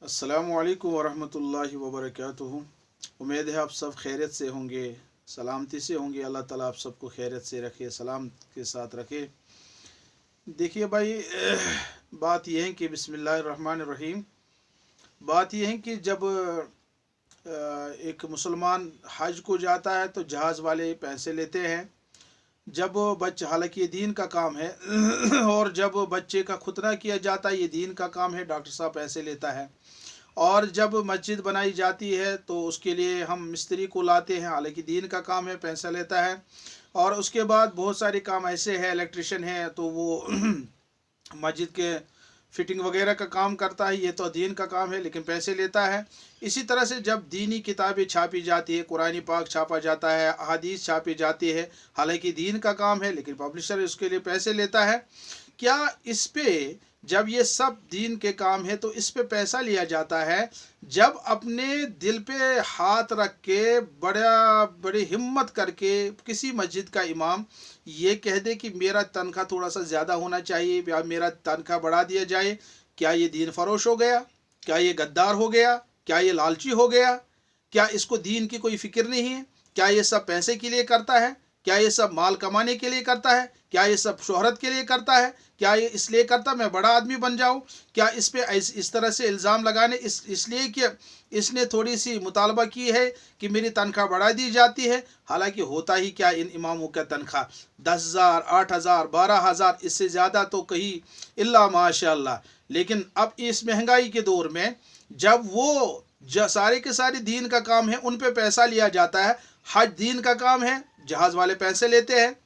अस्सलामु अलैकुम वरहमतुल्लाहि वबरकातुहू। उम्मीद है आप सब खैरियत से होंगे, सलामती से होंगे। अल्लाह ताला आप सबको खैरियत से रखे, सलाम के साथ रखे। देखिए भाई, बात यह है कि बिस्मिल्लाहिर्रहमानिर्रहीम, बात यह है कि जब एक मुसलमान हज को जाता है तो जहाज़ वाले पैसे लेते हैं। जब बच्चे, हालांकि ये दीन का काम है और जब बच्चे का खुतना किया जाता है ये दीन का काम है, डॉक्टर साहब पैसे लेता है। और जब मस्जिद बनाई जाती है तो उसके लिए हम मिस्त्री को लाते हैं, हालांकि दीन का काम है, पैसा लेता है। और उसके बाद बहुत सारे काम ऐसे हैं, इलेक्ट्रिशियन है तो वो मस्जिद के फिटिंग वगैरह का काम करता है, ये तो दीन का काम है लेकिन पैसे लेता है। इसी तरह से जब दीनी किताबें छापी जाती है, कुरानी पाक छापा जाता है, अहादीस छापी जाती है, हालांकि दीन का काम है लेकिन पब्लिशर उसके लिए पैसे लेता है। क्या इस पे, जब ये सब दीन के काम है तो इस पे पैसा लिया जाता है? जब अपने दिल पे हाथ रख के बड़ी हिम्मत करके किसी मस्जिद का इमाम ये कह दे कि मेरा तनख्वाह थोड़ा सा ज़्यादा होना चाहिए या मेरा तनख्वाह बढ़ा दिया जाए, क्या ये दीन फरोश हो गया? क्या ये गद्दार हो गया? क्या ये लालची हो गया? क्या इसको दीन की कोई फिक्र नहीं है? क्या ये सब पैसे के लिए करता है? क्या ये सब माल कमाने के लिए करता है? क्या ये सब शोहरत के लिए करता है? क्या ये इसलिए करता मैं बड़ा आदमी बन जाऊं? क्या इस पे इस तरह से इल्ज़ाम लगाने इसलिए कि इसने थोड़ी सी मुतालबा की है कि मेरी तनख्वाह बढ़ा दी जाती है? हालांकि होता ही क्या, इन इमामों का तनख्वाह 10,000, 8,000, 12,000, इससे ज़्यादा तो कहीं इल्ला माशाअल्लाह। लेकिन अब इस महंगाई के दौर में जब वो सारे के सारे दीन का काम है उन पे पैसा लिया जाता है, हज दीन का काम है, जहाज़ वाले पैसे लेते हैं।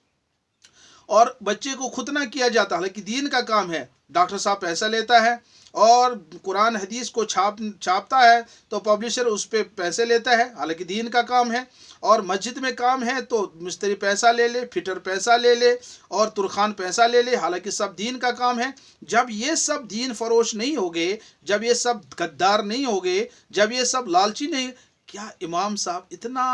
और बच्चे को खुतना किया जाता है, हालांकि दीन का काम है, डॉक्टर साहब पैसा लेता है। और कुरान हदीस को छापता है तो पब्लिशर उस पर पैसे लेता है, हालांकि दीन का काम है। और मस्जिद में काम है तो मिस्त्री पैसा ले ले, फिटर पैसा ले ले और तुरखान पैसा ले ले, हालांकि सब दीन का काम है। जब ये सब दीन फरोश नहीं होंगे, जब ये सब गद्दार नहीं होंगे, जब ये सब लालची नहीं, क्या इमाम साहब इतना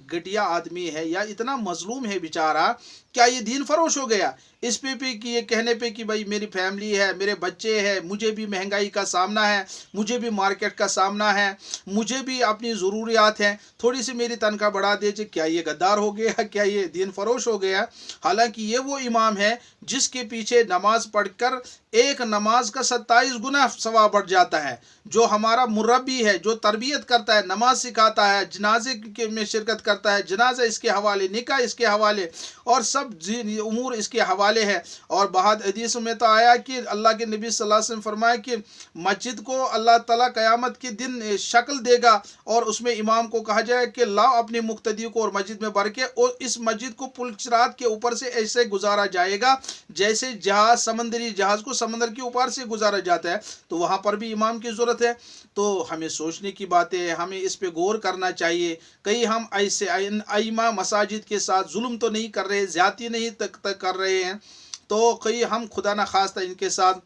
घटिया आदमी है या इतना मजलूम है बेचारा, क्या ये दीन फरोश हो गया? इस पे कि ये कहने पे कि भाई मेरी फैमिली है, मेरे बच्चे हैं, मुझे भी महंगाई का सामना है, मुझे भी मार्केट का सामना है, मुझे भी अपनी ज़रूरियात हैं, थोड़ी सी मेरी तनख्वाह बढ़ा दीजिए, क्या ये गद्दार हो गया? क्या ये दीन फरोश हो गया? हालांकि ये वो इमाम है जिसके पीछे नमाज पढ़कर एक नमाज का 27 गुना सवाब बढ़ जाता है, जो हमारा मुरब्बी है, जो तरबियत करता है, नमाज सिखाता है, जनाजे में शिरकत करता है, जनाजा इसके हवाले, निकाह इसके हवाले और सब उमूर इसके हवाले है। और बाद हदीस में तो आया कि अल्लाह के नबी सल्लल्लाहु अलैहि वसल्लम फरमाया कि मस्जिद को अल्लाह ताला क़यामत के दिन शक्ल देगा और उसमें इमाम को कहा जाए कि लाओ अपनी मुक्तदी को और मस्जिद में भर के, और इस मस्जिद को पुलचरात के ऊपर से ऐसे गुजारा जाएगा जैसे जहाज, समंदरी जहाज को समंदर के ऊपर से गुजारा जाता है। तो वहाँ पर भी इमाम की ज़रूरत है। तो हमें सोचने की बातें हैं, हमें इस पे गौर करना चाहिए। कहीं हम ऐसे आइमा मसाजिद के साथ जुल्म तो नहीं कर रहे, ज़्यादती नहीं तक कर रहे हैं, तो कहीं हम खुदा न खास्ता इनके साथ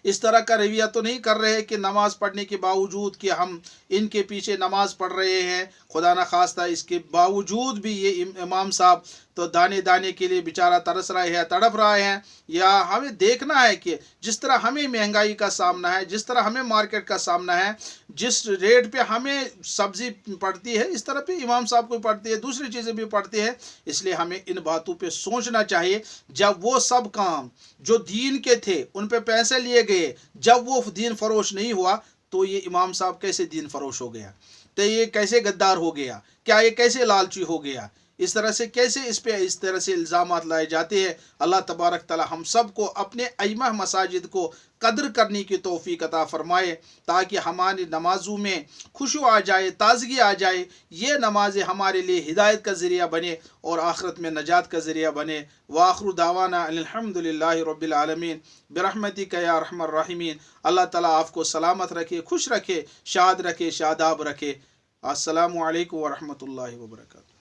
इस तरह का रवैया तो नहीं कर रहे कि नमाज पढ़ने के बावजूद कि हम इनके पीछे नमाज पढ़ रहे हैं, खुदा न खास्ता इसके बावजूद भी ये इमाम साहब तो दाने दाने के लिए बेचारा तरस रहे हैं, तड़प रहे हैं। या हमें देखना है कि जिस तरह हमें महंगाई का सामना है, जिस तरह हमें मार्केट का सामना है, जिस रेट पे हमें सब्ज़ी पड़ती है इस तरह पे इमाम साहब को पड़ती है, दूसरी चीज़ें भी पड़ती है। इसलिए हमें इन बातों पे सोचना चाहिए। जब वो सब काम जो दीन के थे उन पे पैसे लिए गए, जब वो दीन फरोश नहीं हुआ, तो ये इमाम साहब कैसे दीन फरोश हो गया? तो ये कैसे गद्दार हो गया? क्या ये कैसे लालची हो गया? इस तरह से कैसे इस तरह से इल्ज़ामात लाए जाते हैं? अल्लाह तबारक तआला हम सब को अपने अइमा मसाजिद को कदर करने की तौफीक अता फरमाए, ताकि हमारी नमाजों में खुशू आ जाए, ताजगी आ जाए। ये नमाज़ें हमारे लिए हिदायत का ज़रिया बने और आखिरत में नजात का ज़रिया बने। वाखिरु दावाना अल्हम्दुलिल्लाहि रब्बिल आलमीन बिरहमतिका या अरहमर राहिमीन। अल्लाह ताला आपको सलामत रखे, खुश रखे, शाद रखे, शादाब रखे। अस्सलामु अलैकुम वरहमतुल्लाहि वबरकातुहू।